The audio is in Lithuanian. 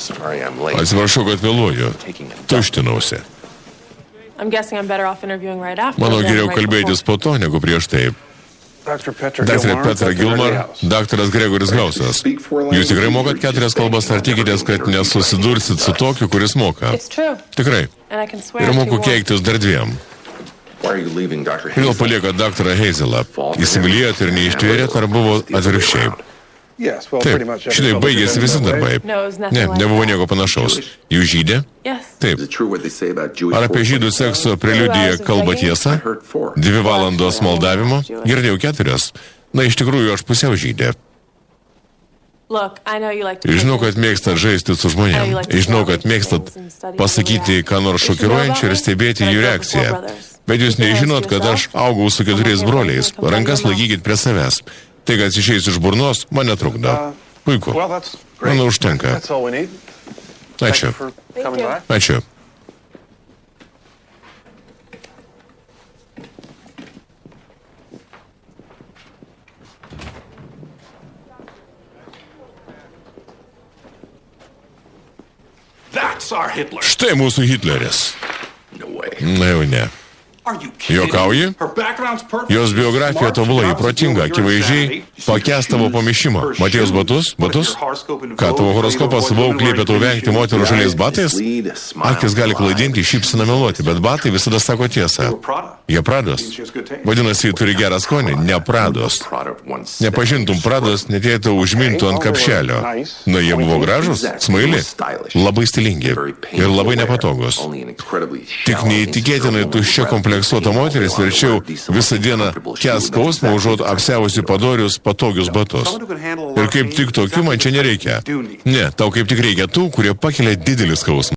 Atsiprašau, kad vėluoju. Tuštinausi. Manau, geriau kalbėtis po to, negu prieš tai. Daktarė Petra Gilmar, daktaras Gregoris Hausas. Jūs tikrai mokat 4 kalbas, ar tikitės, kad nesusidursit su tokiu, kuris moka? Tikrai. Ir moku keiktis dar 2. Kodėl paliekat daktarą Heizelą? Įsimylėjot ir neištvėrėt, ar buvo atvirkščiai? Taip, šitai baigėsi visi darbai. Ne, nebuvo nieko panašaus. Jūs žydė? Taip. Ar apie žydų sekso preliudiją kalba tiesa? 2 valandos maldavimo? Girdėjau 4. Na, iš tikrųjų, aš pusiau žydė. Žinau, kad mėgstat žaisti su žmonėm. Žinau, kad mėgstat pasakyti, ką nors šokiruojančią ir stebėti jų reakciją. Bet jūs nežinot, kad aš augau su 4 broliais. Rankas laikykit prie savęs. Tai, kad išeis iš burnos, man netrukdo. Puiku. Manau, užtenka. Ačiū. Ačiū. Štai mūsų Hitleris. Na jau ne. Juokauji? Jos biografija tobulai, protinga, akivaizdžiai pakęs tavo pamišimo. Matėjus batus? Batus? Ką tavo horoskopas Vauk liepia tau vengti moterų žaliais batais? Akis gali klaidinti, šypsina meluoti, bet batai visada sako tiesą. Jie Prados. Vadinasi, turi gerą skonį, ne Prados. Nepažintum Prados, net jei tau užmintų ant kapšelio. Na, jie buvo gražus, smaili, labai stilingi ir labai nepatogus. Tik neįtikėtinai tuščia kompleksuota moteris verčiau visą dieną kęs skausmą užuot apsiavusi padorius, patogius batus. Ir kaip tik tokių man čia nereikia. Ne, tau kaip tik reikia tų, kurie pakelia didelį skausmą.